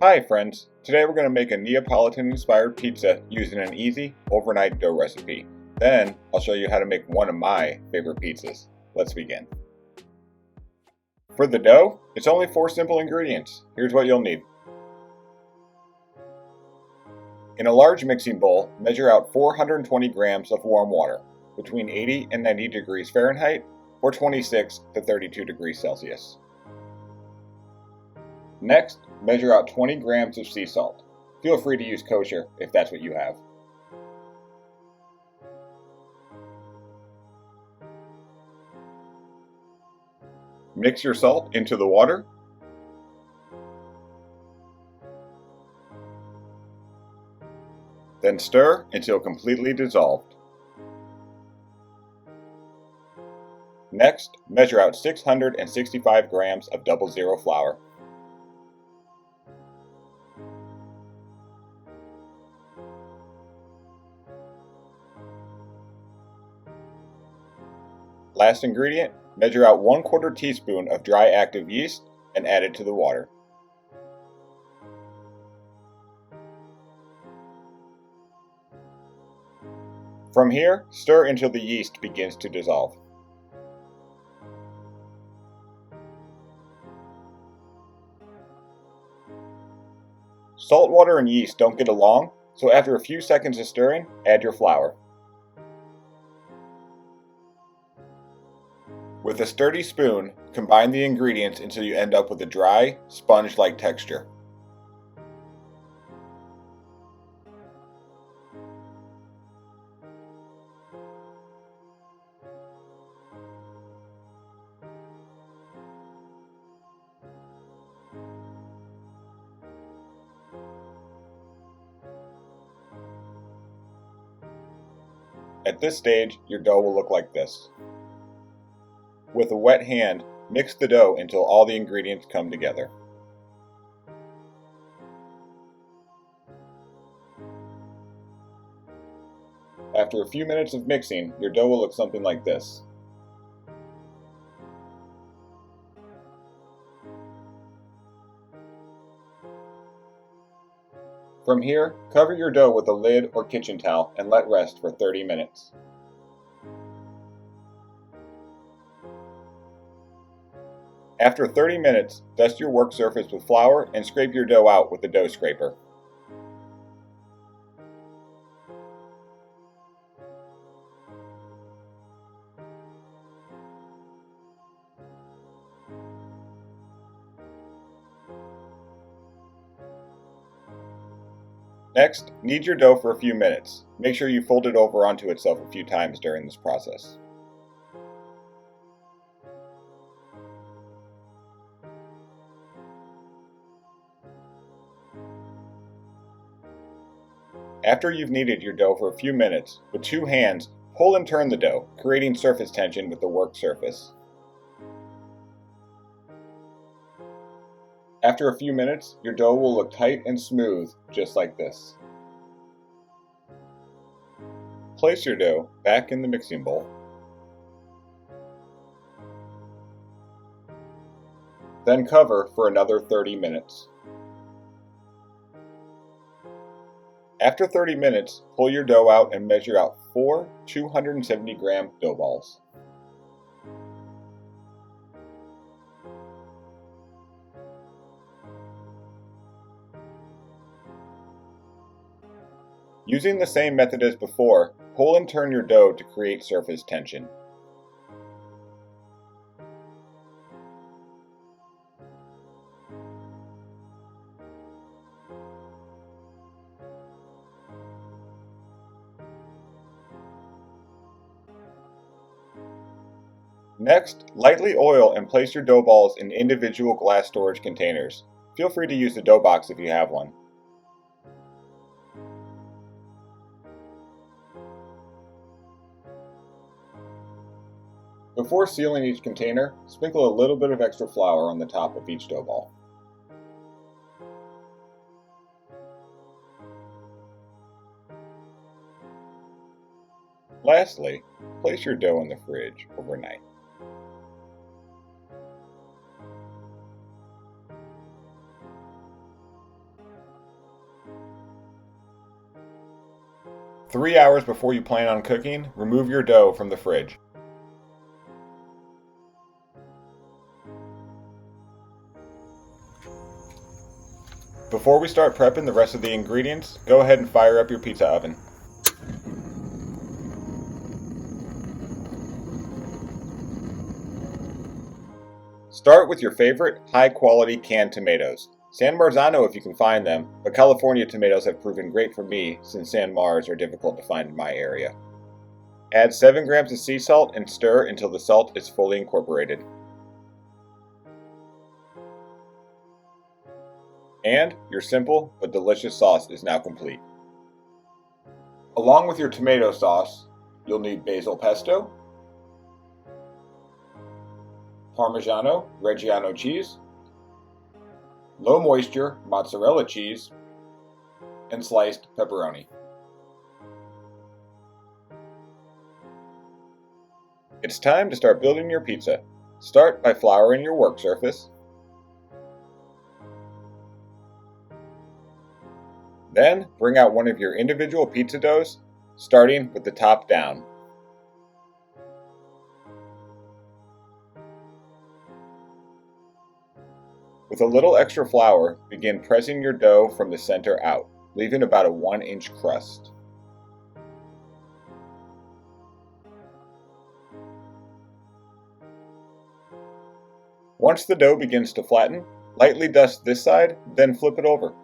Hi friends, today we're going to make a Neapolitan inspired pizza using an easy overnight dough recipe. Then I'll show you how to make one of my favorite pizzas. Let's begin. For the dough, it's only 4 simple ingredients. Here's what you'll need. In a large mixing bowl, measure out 420 grams of warm water, between 80 and 90 degrees Fahrenheit or 26 to 32 degrees Celsius. Next, measure out 20 grams of sea salt. Feel free to use kosher if that's what you have. Mix your salt into the water. Then stir until completely dissolved. Next, measure out 665 grams of 00 flour. Last ingredient, measure out 1/4 teaspoon of dry active yeast and add it to the water. From here, stir until the yeast begins to dissolve. Salt water and yeast don't get along, so after a few seconds of stirring, add your flour. With a sturdy spoon, combine the ingredients until you end up with a dry, sponge-like texture. At this stage, your dough will look like this. With a wet hand, mix the dough until all the ingredients come together. After a few minutes of mixing, your dough will look something like this. From here, cover your dough with a lid or kitchen towel and let rest for 30 minutes. After 30 minutes, dust your work surface with flour and scrape your dough out with the dough scraper. Next, knead your dough for a few minutes. Make sure you fold it over onto itself a few times during this process. After you've kneaded your dough for a few minutes, with 2 hands, pull and turn the dough, creating surface tension with the work surface. After a few minutes, your dough will look tight and smooth, just like this. Place your dough back in the mixing bowl. Then cover for another 30 minutes. After 30 minutes, pull your dough out and measure out 4 270-gram dough balls. Using the same method as before, pull and turn your dough to create surface tension. Next, lightly oil and place your dough balls in individual glass storage containers. Feel free to use a dough box if you have one. Before sealing each container, sprinkle a little bit of extra flour on the top of each dough ball. Lastly, place your dough in the fridge overnight. 3 hours before you plan on cooking, remove your dough from the fridge. Before we start prepping the rest of the ingredients, go ahead and fire up your pizza oven. Start with your favorite high-quality canned tomatoes. San Marzano if you can find them, but California tomatoes have proven great for me since San Mars are difficult to find in my area. Add 7 grams of sea salt and stir until the salt is fully incorporated. And your simple but delicious sauce is now complete. Along with your tomato sauce, you'll need basil pesto, Parmigiano Reggiano cheese, low moisture mozzarella cheese, and sliced pepperoni. It's time to start building your pizza. Start by flouring your work surface. Then bring out one of your individual pizza doughs, starting with the top down. With a little extra flour, begin pressing your dough from the center out, leaving about a 1-inch crust. Once the dough begins to flatten, lightly dust this side, then flip it over.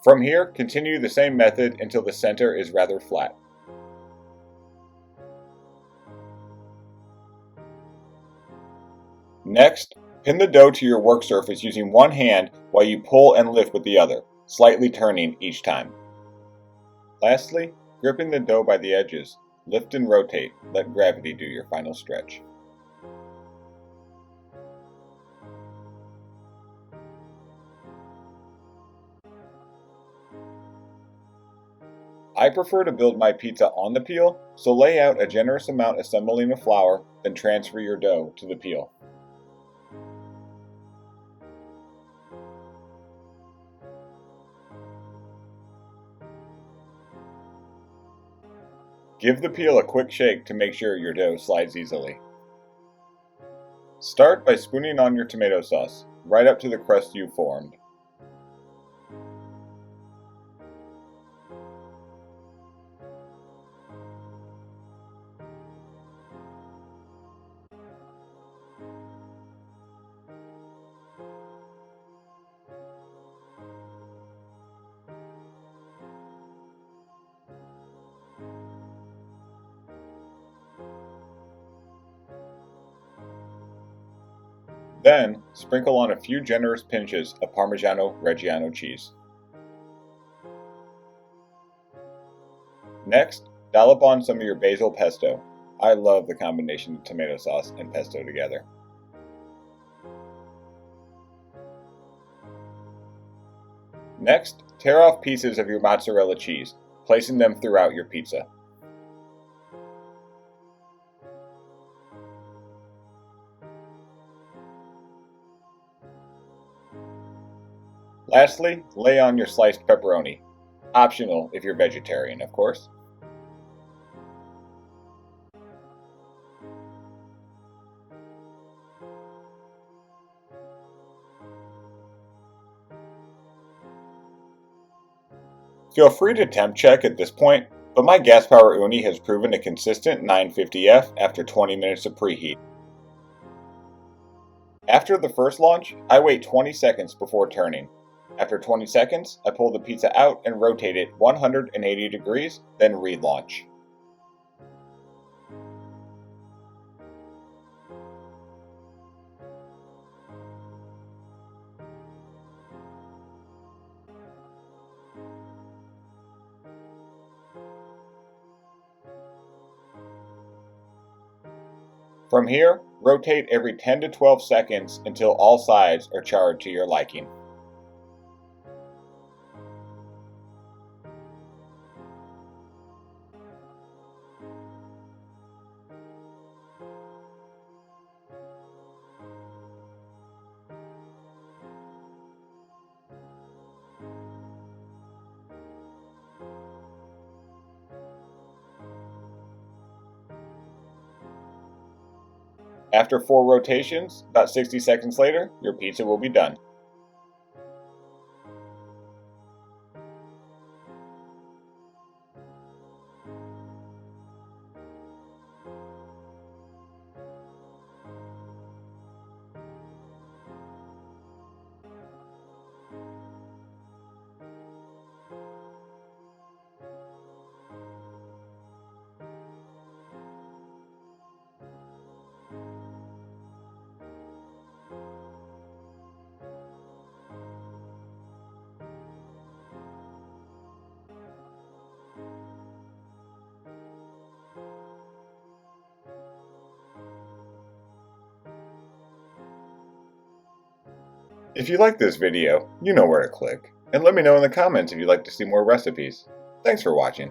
From here, continue the same method until the center is rather flat. Next, pin the dough to your work surface using one hand while you pull and lift with the other, slightly turning each time. Lastly, gripping the dough by the edges, lift and rotate, let gravity do your final stretch. I prefer to build my pizza on the peel, so lay out a generous amount of semolina flour, then transfer your dough to the peel. Give the peel a quick shake to make sure your dough slides easily. Start by spooning on your tomato sauce, right up to the crust you formed. Then, sprinkle on a few generous pinches of Parmigiano Reggiano cheese. Next, dollop on some of your basil pesto. I love the combination of tomato sauce and pesto together. Next, tear off pieces of your mozzarella cheese, placing them throughout your pizza. Lastly, lay on your sliced pepperoni. Optional if you're vegetarian, of course. Feel free to temp check at this point, but my gas power uni has proven a consistent 950F after 20 minutes of preheat. After the first launch, I wait 20 seconds before turning. After 20 seconds, I pull the pizza out and rotate it 180 degrees, then relaunch. From here, rotate every 10 to 12 seconds until all sides are charred to your liking. After 4 rotations, about 60 seconds later, your pizza will be done. If you like this video, you know where to click, and let me know in the comments if you'd like to see more recipes. Thanks for watching.